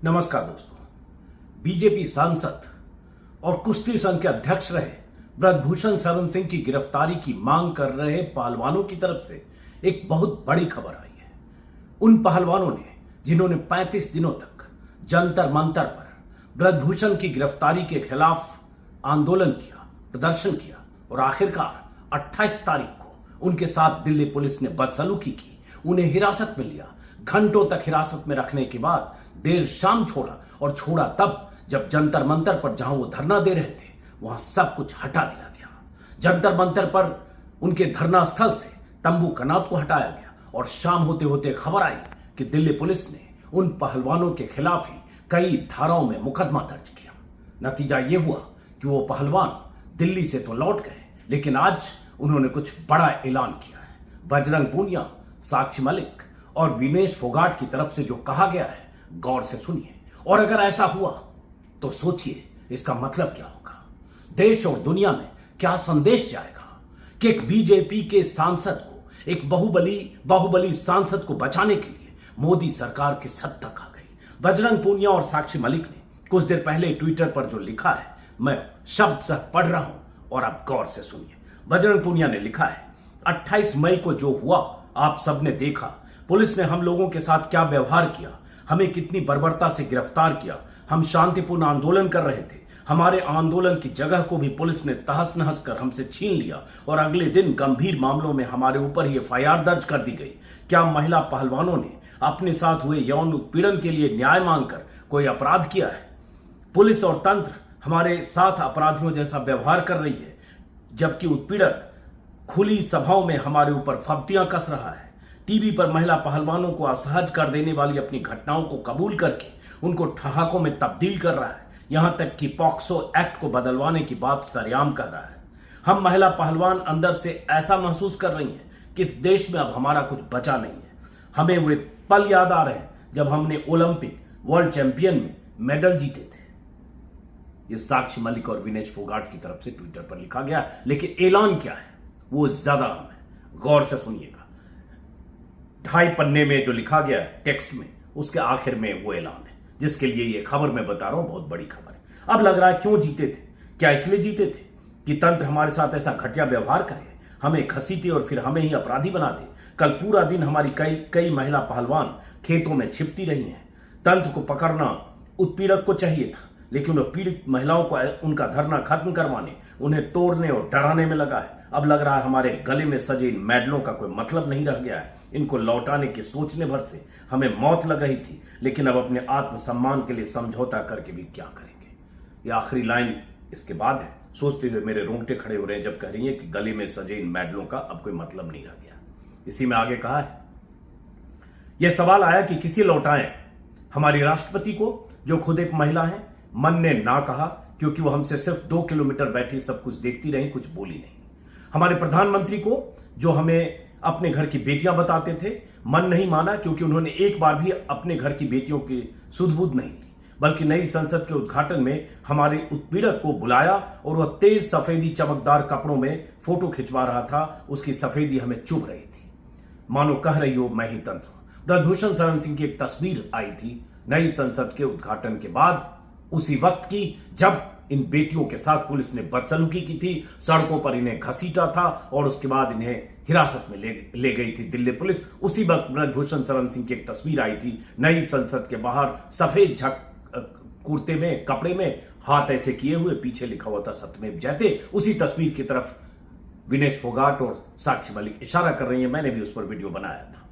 नमस्कार दोस्तों। बीजेपी सांसद और कुश्ती संघ के अध्यक्ष रहे ब्रजभूषण शरण सिंह की गिरफ्तारी की मांग कर रहे पहलवानों की तरफ से एक बहुत बड़ी खबर आई है। उन पहलवानों ने जिन्होंने 35 दिनों तक जंतर मंतर पर ब्रजभूषण की गिरफ्तारी के खिलाफ आंदोलन किया, प्रदर्शन किया और आखिरकार 28 तारीख को उनके साथ दिल्ली पुलिस ने बदसलूकी की, उन्हें हिरासत में लिया। घंटों तक हिरासत में रखने के बाद देर शाम छोड़ा तब जब जंतर मंतर पर जहां वो धरना दे रहे थे वहां सब कुछ हटा दिया गया। जंतर मंतर पर उनके धरना स्थल से तंबू कनात को हटाया गया और शाम होते होते खबर आई कि दिल्ली पुलिस ने उन पहलवानों के खिलाफ ही कई धाराओं में मुकदमा दर्ज किया। नतीजा ये हुआ कि वो पहलवान दिल्ली से तो लौट गए, लेकिन आज उन्होंने कुछ बड़ा ऐलान किया है। बजरंग पूनिया, साक्षी मलिक और विनेश फोगाट की तरफ से जो कहा गया है, गौर से सुनिए और अगर ऐसा हुआ तो सोचिए इसका मतलब क्या होगा। देश और दुनिया में क्या संदेश जाएगा कि एक बीजेपी के सांसद को, एक बाहुबली सांसद को बचाने के लिए मोदी सरकार की सत्ता तक आ गई। बजरंग पूनिया और साक्षी मलिक ने कुछ देर पहले ट्विटर पर जो लिखा है, मैं शब्द से पढ़ रहा हूं और आप गौर से सुनिए। बजरंग पूनिया ने लिखा है, 28 मई को जो हुआ आप सबने देखा। पुलिस ने हम लोगों के साथ क्या व्यवहार किया, हमें कितनी बर्बरता से गिरफ्तार किया। हम शांतिपूर्ण आंदोलन कर रहे थे, हमारे आंदोलन की जगह को भी पुलिस ने तहस नहस कर हमसे छीन लिया और अगले दिन गंभीर मामलों में हमारे ऊपर ही एफआईआर दर्ज कर दी गई। क्या महिला पहलवानों ने अपने साथ हुए यौन उत्पीड़न के लिए न्याय मांगकर कोई अपराध किया है? पुलिस और तंत्र हमारे साथ अपराधियों जैसा व्यवहार कर रही है, जबकि उत्पीड़क खुली सभाओं में हमारे ऊपर फब्तियां कस रहा है। टीवी पर महिला पहलवानों को असहज कर देने वाली अपनी घटनाओं को कबूल करके उनको ठहाकों में तब्दील कर रहा है। यहां तक कि पॉक्सो एक्ट को बदलवाने की बात सरेआम कर रहा है। हम महिला पहलवान अंदर से ऐसा महसूस कर रही हैं कि इस देश में अब हमारा कुछ बचा नहीं है। हमें वे पल याद आ रहे हैं जब हमने ओलंपिक वर्ल्ड चैंपियन में मेडल जीते थे। ये साक्षी मलिक और विनेश फोगाट की तरफ से ट्विटर पर लिखा गया, लेकिन ऐलान क्या है वो ज्यादा अहम है। गौर से सुनिएगा। 2.5 पन्ने में जो लिखा गया है टेक्स्ट में, उसके आखिर में वो ऐलान है, जिसके लिए ये खबर मैं बता रहा हूं, बहुत बड़ी खबर है। अब लग रहा है क्यों जीते थे? क्या इसलिए जीते थे कि तंत्र हमारे साथ ऐसा घटिया व्यवहार करे, हमें घसीटे और फिर हमें ही अपराधी बना दे? कल पूरा दिन हमारी कई महिला पहलवान खेतों में छिपती रही हैं। तंत्र को पकड़ना उत्पीड़क को चाहिए था, लेकिन वो पीड़ित महिलाओं को उनका धरना खत्म करवाने, उन्हें तोड़ने और डराने में लगा है। अब लग रहा है हमारे गले में सजे इन मेडलों का कोई मतलब नहीं रह गया है। इनको लौटाने के सोचने भर से हमें मौत लग रही थी, लेकिन अब अपने आत्मसम्मान के लिए समझौता करके भी क्या करेंगे? ये आखिरी लाइन इसके बाद है। सोचते हुए मेरे रोंगटे खड़े हो रहे हैं जब कह रही है कि गले में सजे इन मेडलों का अब कोई मतलब नहीं रह गया। इसी में आगे कहा है, यह सवाल आया कि किसे लौटाएं, हमारी राष्ट्रपति को जो खुद एक महिला है? मन ने ना कहा, क्योंकि वो हमसे सिर्फ 2 किलोमीटर बैठी सब कुछ देखती रही, कुछ बोली नहीं। हमारे प्रधानमंत्री को जो हमें अपने घर की बेटियां बताते थे? मन नहीं माना, क्योंकि उन्होंने एक बार भी अपने घर की बेटियों की सुध-बुध नहीं ली, बल्कि नई संसद के उद्घाटन में हमारे उत्पीड़क को बुलाया और वह तेज सफेदी चमकदार कपड़ों में फोटो खिंचवा रहा था। उसकी सफेदी हमें चुभ रही थी, मानो कह रही हो मैं ही तंत्र हूं। ब्रजभूषण शरण सिंह की एक तस्वीर आई थी नई संसद के उद्घाटन के बाद, उसी वक्त की जब इन बेटियों के साथ पुलिस ने बदसलूकी की थी, सड़कों पर इन्हें घसीटा था और उसके बाद इन्हें हिरासत में ले गई थी दिल्ली पुलिस। उसी वक्त ब्रजभूषण शरण सिंह की एक तस्वीर आई थी नई संसद के बाहर, सफेद कुर्ते में, कपड़े में, हाथ ऐसे किए हुए, पीछे लिखा हुआ था सत्यमेव जयते। उसी तस्वीर की तरफ विनेश फोगाट और साक्षी मलिक इशारा कर रही है। मैंने भी उस पर वीडियो बनाया था।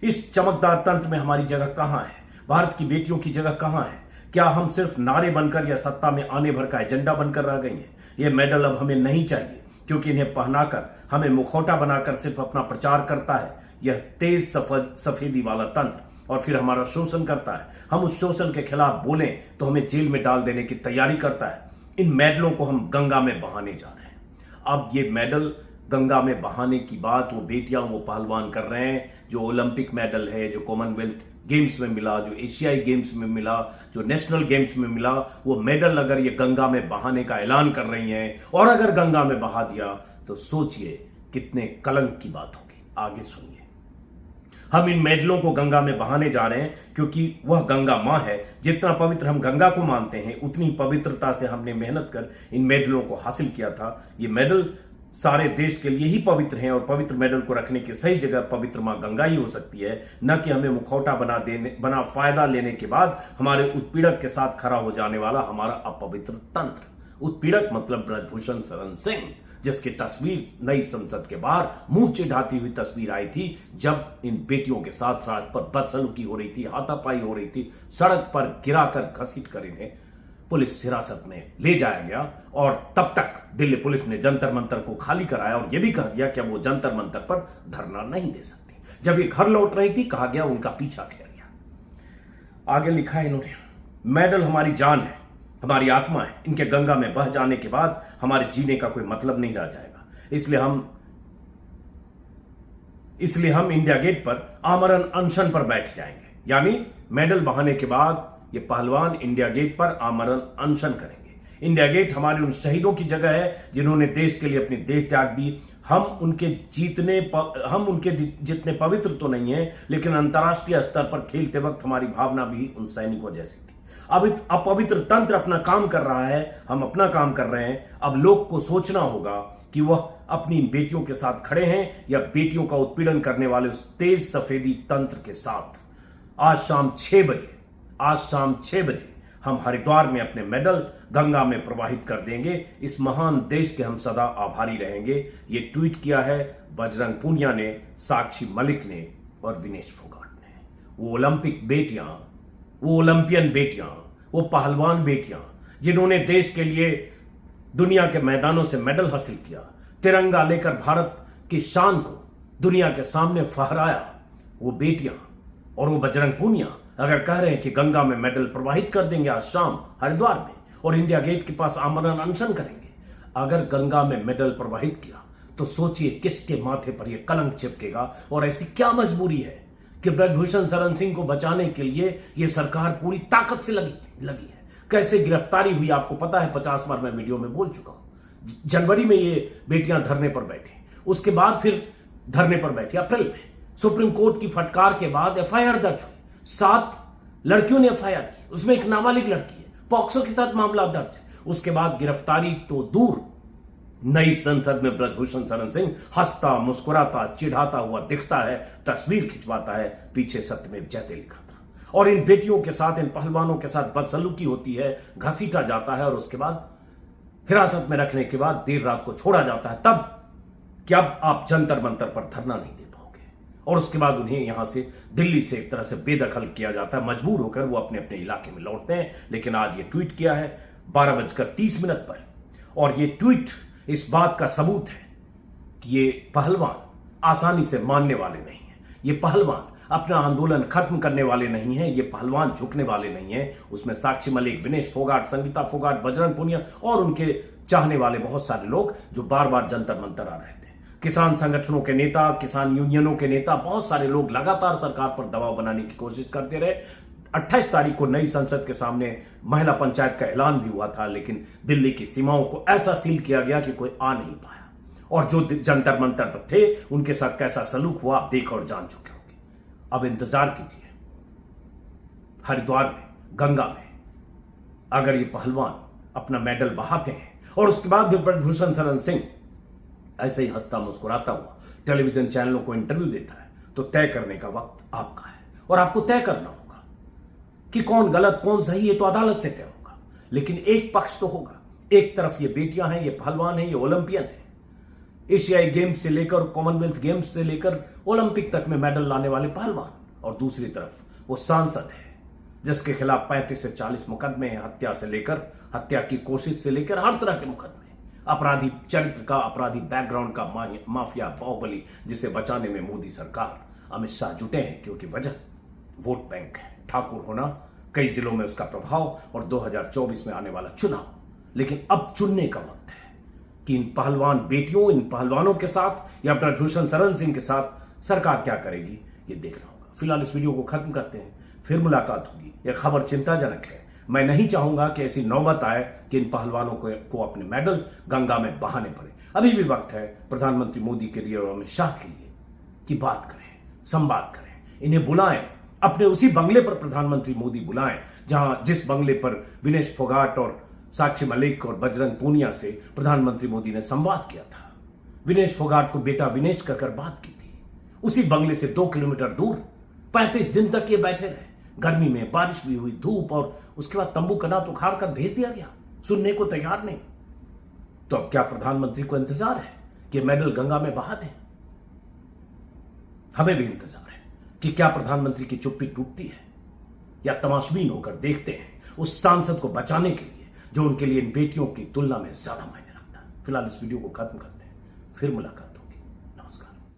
इस चमकदार तंत्र में हमारी जगह कहां है? भारत की बेटियों की जगह कहां है? क्या हम सिर्फ नारे बनकर या सत्ता में आने भर का एजेंडा बनकर रह गई हैं? ये मेडल अब हमें नहीं चाहिए, क्योंकि इन्हें पहनाकर हमें मुखौटा बनाकर सिर्फ अपना प्रचार करता है यह तेज सफेदी वाला तंत्र, और फिर हमारा शोषण करता है। हम उस शोषण के खिलाफ बोलें तो हमें जेल में डाल देने की तैयारी करता है। इन मेडलों को हम गंगा में बहाने जा रहे हैं। अब ये मेडल गंगा में बहाने की बात वो बेटियां, वो पहलवान कर रहे हैं। जो ओलंपिक मेडल है, जो कॉमनवेल्थ गेम्स में मिला, जो एशियाई गेम्स में मिला, जो नेशनल गेम्स में मिला, वो मेडल अगर ये गंगा में बहाने का ऐलान कर रही हैं, और अगर गंगा में बहा दिया तो सोचिए कितने कलंक की बात होगी। आगे सुनिए। हम इन मेडलों को गंगा में बहाने जा रहे हैं क्योंकि वह गंगा मां है। जितना पवित्र हम गंगा को मानते हैं उतनी पवित्रता से हमने मेहनत कर इन मेडलों को हासिल किया था। ये मेडल सारे देश के लिए ही पवित्र हैं और पवित्र मेडल को रखने की सही जगह पवित्र मां गंगा ही हो सकती है, न कि हमें मुखौटा बना फायदा लेने के बाद हमारे उत्पीड़क के साथ खड़ा हो जाने वाला हमारा अपवित्र तंत्र। उत्पीड़क मतलब ब्रजभूषण शरण सिंह, जिसकी तस्वीर नई संसद के बाहर मुंह चिढ़ाती हुई तस्वीर आई थी जब इन बेटियों के साथ सड़क पर बदसलूकी हो रही थी, हाथापाई हो रही थी, सड़क पर गिराकर घसीट कर इन्हें पुलिस हिरासत में ले जाया गया। और तब तक दिल्ली पुलिस ने जंतर मंतर को खाली कराया और यह भी कह दिया कि वो जंतर मंतर पर धरना नहीं दे सकती। जब ये घर लौट रही थी कहा गया उनका पीछा किया गया। आगे लिखा है इन्होंने, मेडल हमारी जान है, हमारी आत्मा है, इनके गंगा में बह जाने के बाद हमारे जीने का कोई मतलब नहीं रह जाएगा। इसलिए हम इंडिया गेट पर आमरण अनशन पर बैठ जाएंगे। यानी मेडल बहाने के बाद ये पहलवान इंडिया गेट पर आमरण अनशन करेंगे। इंडिया गेट हमारे उन शहीदों की जगह है जिन्होंने देश के लिए अपनी देह त्याग दी। हम उनके जितने पवित्र तो नहीं है, लेकिन अंतर्राष्ट्रीय स्तर पर खेलते वक्त हमारी भावना भी उन सैनिकों जैसी थी। अब अपवित्र तंत्र अपना काम कर रहा है, हम अपना काम कर रहे हैं। अब लोग को सोचना होगा कि वह अपनी बेटियों के साथ खड़े हैं या बेटियों का उत्पीड़न करने वाले उस तेज सफेदी तंत्र के साथ। आज शाम 6 बजे हम हरिद्वार में अपने मेडल गंगा में प्रवाहित कर देंगे। इस महान देश के हम सदा आभारी रहेंगे। ये ट्वीट किया है बजरंग पूनिया ने, साक्षी मलिक ने और विनेश फोगाट ने। वो ओलंपियन बेटियां, वो पहलवान बेटियां जिन्होंने देश के लिए दुनिया के मैदानों से मेडल हासिल किया, तिरंगा लेकर भारत की शान को दुनिया के सामने फहराया, वो बेटियां और वो बजरंग पूनिया अगर कह रहे हैं कि गंगा में मेडल प्रवाहित कर देंगे आज शाम हरिद्वार में और इंडिया गेट के पास आमरण अनशन करेंगे, अगर गंगा में मेडल प्रवाहित किया तो सोचिए किसके माथे पर यह कलंक चिपकेगा। और ऐसी क्या मजबूरी है कि ब्रजभूषण शरण सिंह को बचाने के लिए यह सरकार पूरी ताकत से लगी है। कैसे गिरफ्तारी हुई आपको पता है, 50 बार मैं वीडियो में बोल चुका हूं। जनवरी में ये बेटियां धरने पर बैठी, उसके बाद फिर धरने पर बैठी अप्रैल में। सुप्रीम कोर्ट की फटकार के बाद एफआईआर दर्ज हुई, 7 लड़कियों ने एफआईआर की, उसमें एक नाबालिग लड़की है, पॉक्सो के तहत मामला दर्ज है। उसके बाद गिरफ्तारी तो दूर, नई संसद में ब्रजभूषण शरण सिंह हंसता मुस्कुराता चिढ़ाता हुआ दिखता है, तस्वीर खिंचवाता है, पीछे सत्यमेव जयते लिखा था। और इन बेटियों के साथ, इन पहलवानों के साथ बदसलूकी होती है, घसीटा जाता है और उसके बाद हिरासत में रखने के बाद देर रात को छोड़ा जाता है। तब कि अब आप जंतर मंतर पर धरना नहीं दे पाओगे। और उसके बाद उन्हें यहां से दिल्ली से एक तरह से बेदखल किया जाता है, मजबूर होकर वो अपने अपने इलाके में लौटते हैं। लेकिन आज ये ट्वीट किया है 12:30 पर, और ये ट्वीट इस बात का सबूत है कि ये पहलवान आसानी से मानने वाले नहीं है, ये पहलवान अपना आंदोलन खत्म करने वाले नहीं है, ये पहलवान झुकने वाले नहीं है। उसमें साक्षी मलिक, विनेश फोगाट, संगीता फोगाट, बजरंग पूनिया और उनके चाहने वाले बहुत सारे लोग जो बार बार जंतर मंतर आ रहे थे। किसान संगठनों के नेता, किसान यूनियनों के नेता, बहुत सारे लोग लगातार सरकार पर दबाव बनाने की कोशिश करते रहे। 28 तारीख को नई संसद के सामने महिला पंचायत का ऐलान भी हुआ था, लेकिन दिल्ली की सीमाओं को ऐसा सील किया गया कि कोई आ नहीं पाया। और जो जंतर मंतर पर थे उनके साथ कैसा सलूक हुआ आप देख और जान चुके होंगे। अब इंतजार कीजिए, हरिद्वार में, गंगा में अगर ये पहलवान अपना मेडल बहाते हैं और उसके बाद भी ब्रजभूषण शरण सिंह ऐसे ही हंसता मुस्कुराता हुआ टेलीविजन चैनलों को इंटरव्यू देता है, तो तय करने का वक्त आपका है। और आपको तय करना होगा कि कौन गलत कौन सही, ये तो अदालत से तय होगा। लेकिन एक पक्ष तो होगा, एक तरफ ये बेटियां हैं, ये पहलवान हैं, ये ओलंपियन हैं, एशियाई गेम्स से लेकर कॉमनवेल्थ गेम्स से लेकर ओलंपिक तक में मेडल लाने वाले पहलवान, और दूसरी तरफ वो सांसद है जिसके खिलाफ 35 से 40 मुकदमे हैं, हत्या से लेकर, हत्या की कोशिश से लेकर हर तरह के मुकदमे, अपराधी चरित्र का, अपराधी बैकग्राउंड का माफिया बाहुबली, जिसे बचाने में मोदी सरकार, अमित शाह जुटे हैं। क्योंकि वजह वोट बैंक है, ठाकुर होना, कई जिलों में उसका प्रभाव और 2024 में आने वाला चुनाव। लेकिन अब चुनने का वक्त है कि इन पहलवान बेटियों, इन पहलवानों के साथ या ब्रजभूषण शरण सिंह के साथ सरकार क्या करेगी, ये देखना होगा। फिलहाल इस वीडियो को खत्म करते हैं, फिर मुलाकात होगी। यह खबर चिंताजनक है। मैं नहीं चाहूंगा कि ऐसी नौबत आए कि इन पहलवानों को अपने मेडल गंगा में बहाने पड़े। अभी भी वक्त है प्रधानमंत्री मोदी के लिए और अमित शाह के लिए कि बात करें, संवाद करें। इन्हें बुलाएं, अपने उसी बंगले पर प्रधानमंत्री मोदी बुलाएं जिस बंगले पर विनेश फोगाट और साक्षी मलिक और बजरंग पूनिया से प्रधानमंत्री मोदी ने संवाद किया था। विनेश फोगाट को बेटा विनेश कहकर बात की थी। उसी बंगले से 2 किलोमीटर दूर 35 दिन तक ये बैठे रहे। गर्मी में, बारिश भी हुई, धूप, और उसके बाद तंबू कनात उखाड़ कर भेज दिया गया। सुनने को तैयार नहीं। तो अब क्या प्रधानमंत्री को इंतजार है कि मेडल गंगा में बहा दें? हमें भी इंतजार है कि क्या प्रधानमंत्री की चुप्पी टूटती है या तमाशबीन होकर देखते हैं उस सांसद को बचाने के लिए जो उनके लिए इन बेटियों की तुलना में ज्यादा मायने रखता है। फिलहाल इस वीडियो को खत्म करते हैं, फिर मुलाकात।